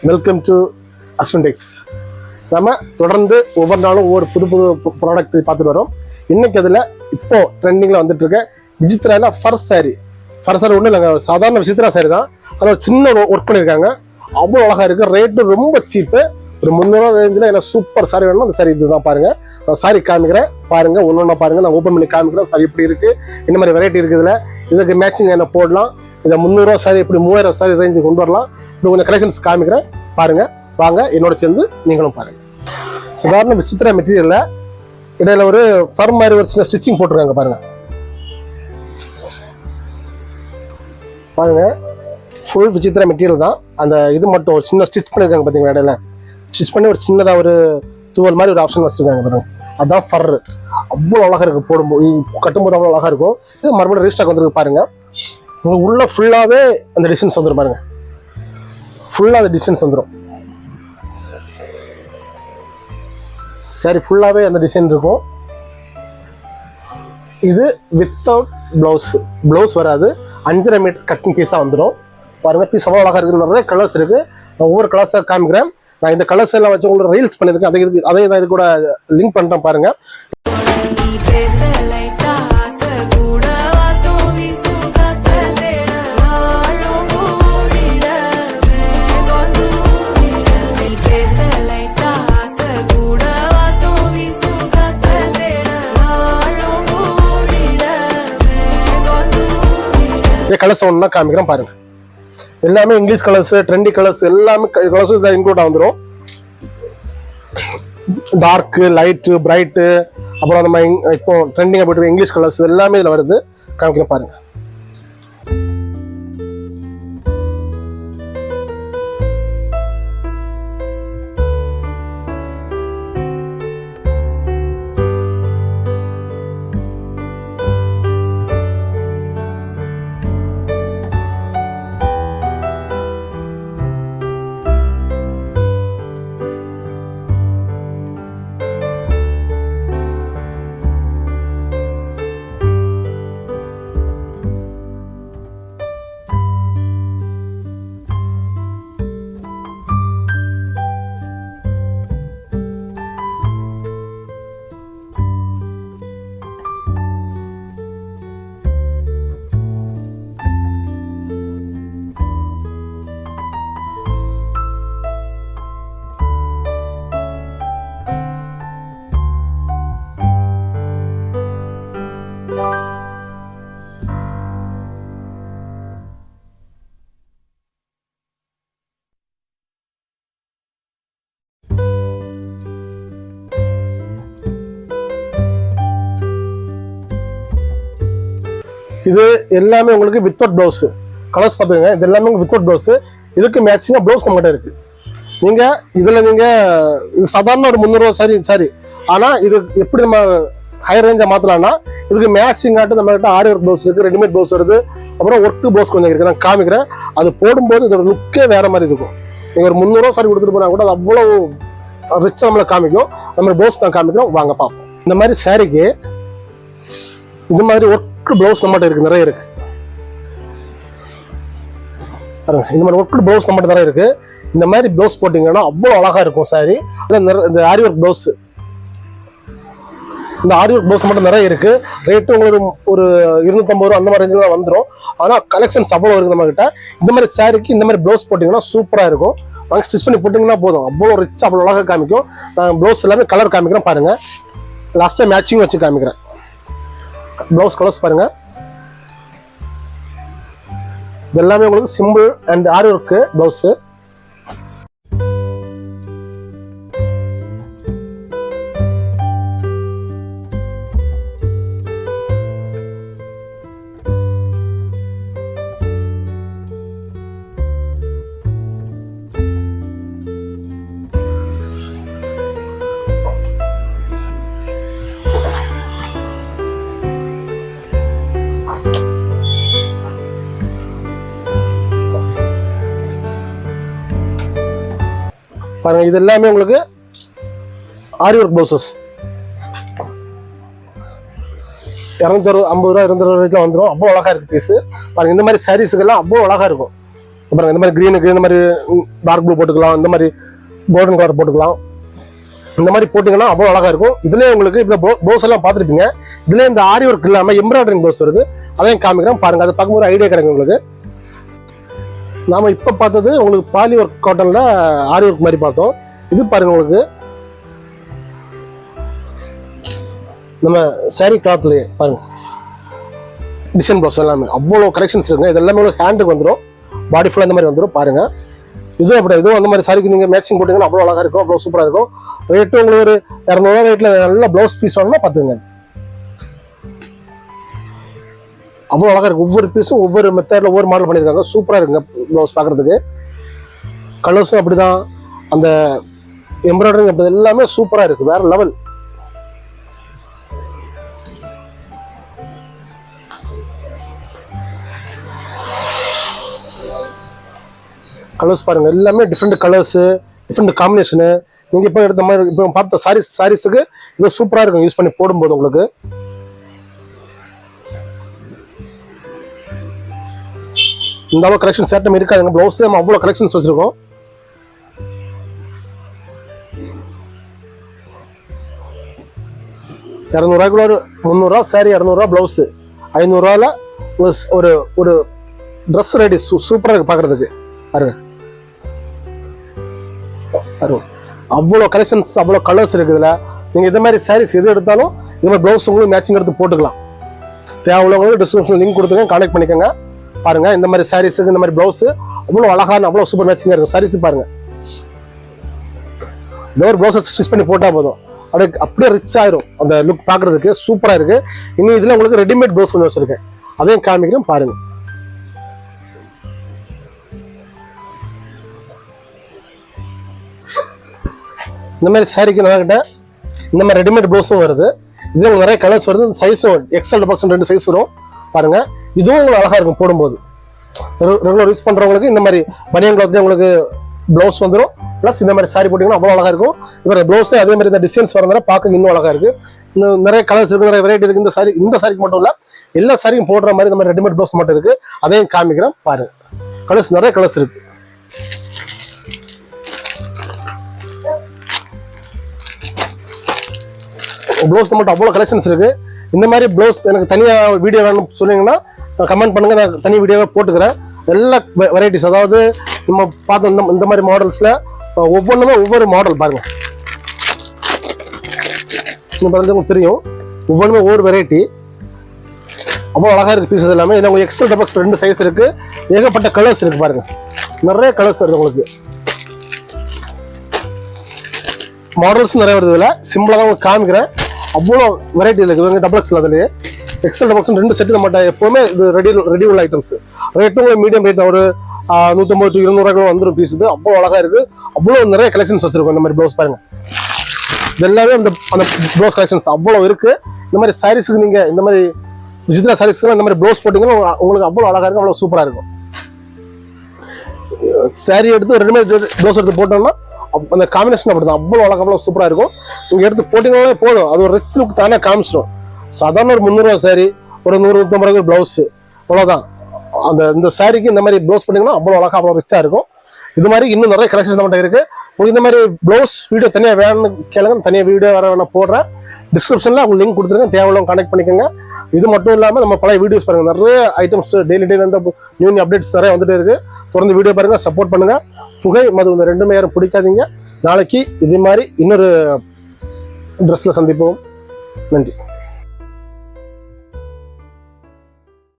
Welcome to அஸ்வன்டெக்ஸ். நம்ம தொடர்ந்து ஒவ்வொரு நாளும் ஒவ்வொரு புது புது ப்ராடக்ட் பார்த்துட்டு வரோம். இன்னைக்கு அதில் இப்போ ட்ரெண்டிங்கில் வந்துட்டு இருக்க விசித்ரால ஃபர் சாரி ஒன்றும் இல்லைங்க, சாதாரண விசித்ரா சாரி தான். அதில் சின்ன ஒர்க் பண்ணியிருக்காங்க, அவ்வளோ அழகாக இருக்குது. ரேட்டு ரொம்ப சீப்பு, ஒரு 300 ரேஞ்சில் எனக்கு சூப்பர் சாரி வேணும். அந்த சாரி இதுதான் பாருங்கள். நான் சாரி காமிக்கிறேன் பாருங்கள், ஒன்று பாருங்கள். நான் ஓப்பன் பண்ணி காமிக்கிறேன் சாரி எப்படி இருக்குது, இந்த மாதிரி வெரைட்டி இருக்குதுல. இதுக்கு மேட்சிங் என்ன போடலாம், இதை 300 சாரி இப்படி 3000 சாரி ரேஞ்சு கொண்டு வரலாம். இப்படி கொஞ்சம் கலெக்ஷன்ஸ் காமிக்கிறேன் பாருங்கள். வாங்க என்னோட சேர்ந்து நீங்களும் பாருங்கள். சாதாரண விசித்ரா மெட்டீரியலில் இடையில ஒரு ஃபர் மாதிரி ஒரு சின்ன ஸ்டிச்சிங் போட்டிருக்காங்க பாருங்கள். பாருங்க, ஃபுல் விசித்ரா மெட்டீரியல் தான். அந்த இது மட்டும் ஒரு சின்ன ஸ்டிச் பண்ணியிருக்காங்க பார்த்தீங்களா, இடையில ஸ்டிச் பண்ணி ஒரு சின்னதாக ஒரு தூவல் மாதிரி ஒரு ஆப்ஷன் வச்சுருக்காங்க பாருங்க. அதுதான் ஃபர். அவ்வளோ அழகாக இருக்குது, போடும்போது கட்டும்போது அவ்வளோ அழகாக இருக்கும். இது மறுபடியும் ரீஸ்டாக் வந்துருக்கு பாருங்கள். உங்களுக்கு உள்ள ஃபுல்லாகவே அந்த டிசைன்ஸ் வந்துடும் பாருங்க. ஃபுல்லாக அந்த டிசைன்ஸ் வந்துடும். சரி, ஃபுல்லாகவே அந்த டிசைன் இருக்கும். இது வித்தவுட் ப்ளவுஸ் வராது. 5.5 மீட்டர் கட்டிங் பீஸாக வந்துடும் பாருங்கள். பீஸ் அவ்வளோ அழகாக இருக்குது. நிறைய கலர்ஸ் இருக்குது. நான் ஒவ்வொரு கலர்ஸாக காமிக்கிறேன். நான் இந்த கலர்ஸ் எல்லாம் வச்சு உங்களுக்கு ரீல்ஸ் பண்ணியிருக்கேன். அதே தான் இது கூட லிங்க் பண்ணுறேன் பாருங்கள். கலர்ஸ் ஒன்றா காமிக்கிறேன் பாருங்க. எல்லாமே இங்கிலீஷ் கலர்ஸ், ட்ரெண்டி கலர்ஸ், எல்லாமே கலர்ஸ் இதில் இன்க்ளூட் வந்துடும். டார்க்கு, லைட்டு, பிரைட்டு, அப்புறம் நம்ம இப்போ ட்ரெண்டிங்காக போய்ட்டு இங்கிலீஷ் கலர்ஸ் எல்லாமே இதில் வருது. காமிக்கிறேன் பாருங்க. இது எல்லாமே உங்களுக்கு வித்தவுட் ப்ளவுஸ் கலர்ஸ் பார்த்துக்கங்க. இது எல்லாமே வித்தவுட் ப்ளவுஸ். இதுக்கு மேட்சிங்காக ப்ளவுஸ் நம்மகிட்ட இருக்கு. நீங்கள் இதில் நீங்கள் சாதாரண ஒரு 300 சாரி ஆனால் இது எப்படி நம்ம ஹையர் ரேஞ்சாக மாற்றலாம்னா, இதுக்கு மேட்சிங்காட்டு நம்மகிட்ட ஆரி ஒர்க் ப்ளவுஸ் இருக்குது, ரெடிமேட் ப்ளவுஸ் வருது, அப்புறம் ஒர்க்கு ப்ளவுஸ் கொஞ்சம் இருக்குது. நான் காமிக்கிறேன். அது போடும்போது இதோட லுக்கே வேற மாதிரி இருக்கும். நீங்கள் ஒரு 300 சாரி கொடுத்துட்டு போனால் கூட அது அவ்வளோ ரிச்சாக நம்மளை காமிக்கும். நம்ம ப்ளவுஸ் தான் காமிக்கிறோம், வாங்க பார்ப்போம். இந்த மாதிரி சாரிக்கு இது மாதிரி ஒர்க் ப்ளவுஸ் நம்மகிட்ட இருக்கு, நிறைய இருக்கு. இந்த மாதிரி ஒர்க் ப்ளவுஸ் நம்மகிட்ட நிறைய இருக்கு. இந்த மாதிரி ப்ளவுஸ் போட்டீங்கன்னா அவ்வளோ அழகா இருக்கும் சாரி. இந்த ஆரி ஒர்க் ப்ளவுஸ், இந்த ஆரி ஒர்க் ப்ளவுஸ் மட்டும் நிறைய இருக்கு. ரேட்டு உங்களுக்கு ஒரு 250 ரூபா அந்த மாதிரி ரேஞ்சில் தான் வந்துடும். ஆனால் கலெக்ஷன்ஸ் அவ்வளோ இருக்கு நம்ம கிட்ட. இந்த மாதிரி சாரிக்கு இந்த மாதிரி ப்ளவுஸ் போட்டிங்கன்னா சூப்பராக இருக்கும். வாங்க ஸ்டிச் பண்ணி போட்டிங்கன்னா போதும், அவ்வளோ ரிச், அவ்வளோ அழகாக காமிக்கும். நான் ப்ளவுஸ் எல்லாமே கலர் காமிக்கிறேன் பாருங்க. லாஸ்ட்டாக மேட்சிங் வச்சு காமிக்கிறேன். ப்ளவுஸ் கலர்ஸ் பாருங்க. இது எல்லாமே உங்களுக்கு simple and aari work blouse. பாருங்க, இது எல்லாமே உங்களுக்கு ஆரி ஒர்க் ப்ளவுசஸ் 250 ரூபா 220 ரூபாய்க்கு வந்துடும். அவ்வளோ அழகா இருக்கு பீஸ் பாருங்க. இந்த மாதிரி சாரீஸுக்கெல்லாம் அவ்வளோ அழகா இருக்கும். அப்புறம் இந்த மாதிரி க்ரீனுக்கு இந்த மாதிரி டார்க் ப்ளூ போட்டுக்கலாம், இந்த மாதிரி கோல்டன் கலர் போட்டுக்கலாம். இந்த மாதிரி போட்டிங்கன்னா அவ்வளோ அழகாக இருக்கும். இதுலேயே உங்களுக்கு இந்த ப்ளவுஸ் எல்லாம் பார்த்துருப்பீங்க. இதுலேயே இந்த ஆரி ஒர்க் இல்லாமல் எம்ப்ராய்டரிங் ப்ளவுஸ் வருது, அதையும் காமிக்கிறேன் பாருங்கள். அதை பார்க்கும்போது ஐடியா கிடைக்கும் உங்களுக்கு. நாம் இப்போ பார்த்தது உங்களுக்கு பாலி ஒர்க் காட்டனில் ஆரி ஒர்க் மாதிரி பார்த்தோம். இது பாருங்கள் உங்களுக்கு நம்ம சாரீ கிளாத்லேயே பாருங்கள் டிசைன் ப்ளவுஸ் எல்லாமே அவ்வளோ கலெக்ஷன்ஸ் இருக்குங்க. இது எல்லாமே உங்களுக்கு ஹேண்டுக்கு வந்துடும், பாடி ஃபுல்லாக இந்த மாதிரி வந்துடும் பாருங்கள். இதுவும் அப்படி இதுவும் அந்த மாதிரி சாரிக்கு நீங்கள் மேட்சிங் போட்டிங்கன்னா அவ்வளோ அழகாக இருக்கும், அவ்வளோ சூப்பராக இருக்கும். ரேட்டு உங்களுக்கு ஒரு 200 ரேட்டில் நல்ல ப்ளவுஸ் பீஸ் வாங்கினா பார்த்துங்க, அவ்வளோ அழகாக இருக்கும். ஒவ்வொரு பீஸும் ஒவ்வொரு மெத்தடில் ஒவ்வொரு மாடல் பண்ணியிருக்காங்க, சூப்பராக இருக்குங்க ப்ளவுஸ் பார்க்குறதுக்கு. கலர்ஸும் அப்படி தான், அந்த எம்ப்ராய்டரிங் அப்படி எல்லாமே சூப்பராக இருக்குது, வேறு லெவல். கலர்ஸ் பாருங்க, எல்லாமே டிஃப்ரெண்ட் கலர்ஸு, டிஃப்ரெண்ட் காம்பினேஷனு. நீங்கள் இப்போ எடுத்த மாதிரி இப்போ பார்த்த சாரீஸுக்கு இது சூப்பராக இருக்கும் யூஸ் பண்ணி போடும்போது. உங்களுக்கு இந்த அவ்வளோ கலெக்ஷன் சேட்டம் இருக்காதுங்க. ப்ளவுஸ்ல நம்ம அவ்வளோ கலெக்ஷன்ஸ் வச்சுருக்கோம். $200 300 சாரி, $200 ப்ளவுஸு, $500 ஒரு ஒரு ட்ரெஸ் ரெடி சூப்பராக இருக்குது பார்க்குறதுக்கு பாருங்க. அவ்வளோ கலெக்ஷன்ஸ், அவ்வளோ கலர்ஸ் இருக்குது இதில். நீங்கள் இந்த மாதிரி சாரீஸ் எது எடுத்தாலும் இந்த மாதிரி ப்ளவுஸ் உங்களுக்கு மேட்சிங் எடுத்து போட்டுக்கலாம். தேவையுள்ளவங்களுக்கு டிஸ்கிரிப்ஷன் லிங்க் கொடுத்துருங்க, கான்டாக்ட் பண்ணிக்கோங்க. பாருங்கள் இந்த மாதிரி சாரீஸுக்கு இந்த மாதிரி ப்ளவுஸு அவ்வளோ அழகான அவ்வளோ சூப்பர் மேட்சிங்காக இருக்கும். சாரீஸ் பாருங்கள், இந்த ஒரு ப்ளவுஸை ஸ்டிச் பண்ணி போட்டால் போதும், அப்படியே ரிச் ஆயிரும். அந்த லுக் பார்க்குறதுக்கு சூப்பராக இருக்குது. இன்னும் இதில் உங்களுக்கு ரெடிமேட் ப்ளவுஸ் கொஞ்சம் வச்சுருக்கேன், அதையும் காமிக்கிறேன் பாருங்கள். இந்த மாதிரி சாரிக்கு நம்மகிட்ட இந்த மாதிரி ரெடிமேட் ப்ளவுஸும் வருது. இது உங்களுக்கு நிறைய கலர்ஸ் வருது, சைஸும் எக்ஸ்எல் பாக்ஸ் 2 சைஸ் வரும் பாருங்கள். இதுவும் உங்களுக்கு அழகாக இருக்கும் போடும்போது. ரெகுலர் யூஸ் பண்ணுறவங்களுக்கு இந்த மாதிரி பனியன் கிளாத்லேயே உங்களுக்கு ப்ளவுஸ் வந்துடும். ப்ளஸ் இந்த மாதிரி சாரி போட்டிங்கன்னா அவ்வளோ அழகாக இருக்கும். இப்போ ப்ளவுஸ்லேயே அதே மாதிரி இந்த டிசைன்ஸ் வரதுனால பார்க்க இன்னும் அழகாக இருக்குது. இன்னும் நிறைய கலர்ஸ் இருக்குது, நிறைய வெரைட்டி இருக்குது. இந்த சாரிக்கு மட்டும் இல்லை, எல்லா சாரியும் போடுற மாதிரி இந்த மாதிரி ரெடிமேட் ப்ளவுஸ் மட்டும் இருக்குது, அதையும் காமிக்கிறேன் பாருங்கள். கலர்ஸ் நிறைய கலர்ஸ் இருக்குது. ப்ளவுஸ் மட்டும் அவ்வளோ கலெக்ஷன்ஸ் இருக்குது. இந்த மாதிரி ப்ளவுஸ் எனக்கு தனியாக வீடியோ வேணும்னு சொன்னீங்கன்னா கமெண்ட் பண்ணுங்கள், நான் தனி வீடியோவாக போட்டுக்கிறேன். எல்லா வெரைட்டிஸ், அதாவது நம்ம பார்த்தோம் இந்த மாதிரி மாடல்ஸில் ஒவ்வொன்றுமே ஒவ்வொரு மாடல் பாருங்கள். இன்னும் உங்களுக்கு தெரியும், ஒவ்வொன்றுமே ஒவ்வொரு வெரைட்டி, அவ்வளோ அழகாக இருக்குது பீசஸ் எல்லாமே. இதில் உங்களுக்கு எக்ஸ்எல் டபக்ஸ் 2 சைஸ் இருக்குது, ஏகப்பட்ட கலர்ஸ் இருக்குது பாருங்கள். நிறைய கலர்ஸ் வருது உங்களுக்கு, மாடல்ஸ் நிறைய வருது. இதில் சிம்பிளாக தான் உங்களுக்கு காமிக்கிறேன், அவ்வளோ வெரைட்டி இருக்குது. டபுள்எக்ஸில் அதுலேயே எக்ஸ்எல் டபுள்ஸ் 2 செட்டு நம்மகிட்ட எப்போவுமே இது ரெடி உள்ள ஐட்டம்ஸ். ரேட்டும் மீடியம் ரேட் ஒரு 150 to 200 வந்துடும் பீஸ். இது அவ்வளோ அழகாக இருக்குது, அவ்வளோ நிறைய கலெக்ஷன்ஸ் வச்சுருக்கோம். இந்த மாதிரி ப்ளவுஸ் பாருங்கள், இது எல்லாமே அந்த ப்ளவுஸ் கலெக்ஷன்ஸ் அவ்வளோ இருக்குது. இந்த மாதிரி சாரீஸுக்கு நீங்கள் இந்த மாதிரி விசித்ரா சாரீஸ்க்குலாம் இந்த மாதிரி ப்ளவுஸ் போட்டிங்கன்னா உங்களுக்கு அவ்வளோ அழகாக இருக்கும், அவ்வளோ சூப்பராக இருக்கும். சாரீ எடுத்து ரெடிமேட் ப்ளவுஸ் எடுத்து போட்டோம்னா அந்த காம்பினேஷன் அப்படி தான், அவ்வளோ அழகாக அவ்வளோ சூப்பராக இருக்கும். நீங்கள் எடுத்து போட்டிங்கனாலே போதும், அது ஒரு ரிச் லுக் தானே காமிச்சிடும். சாதாரண ஒரு 300 சாரி, ஒரு 100-150 ப்ளவுஸு, அவ்வளோதான். இந்த சாரிக்கு இந்த மாதிரி ப்ளவுஸ் பண்ணிங்கன்னா அவ்வளோ அழகாக அவ்வளோ ரிச்சாக இருக்கும். இது மாதிரி இன்னும் நிறைய கலெக்ஷன்ஸ் நம்மகிட்ட இருக்குது. உங்களுக்கு இந்த மாதிரி ப்ளவுஸ் வீடியோ தனியாக வேணும்னு கேளுங்க, தனியாக வீடியோ வேறு போடுறேன். டிஸ்கிரிப்ஷனில் உங்களுக்கு லிங்க் கொடுத்துருக்கேன், தேவையில்லாம கான்டாக்ட் பண்ணிக்கோங்க. இது மட்டும் இல்லாமல் நம்ம பழைய வீடியோஸ் பாருங்கள், நிறைய ஐட்டம்ஸ் டெய்லி வந்து நியூ அப்டேட்ஸ் நிறைய வந்துட்டு இருக்குது. தொடர்ந்து வீடியோ பாருங்கள், சப்போர்ட் பண்ணுங்கள். புகை மது இந்த 2மே யாரும் பிடிக்காதீங்க. நாளைக்கு இதே மாதிரி இன்னொரு ட்ரெஸ்ஸில் சந்திப்போம். நன்றி.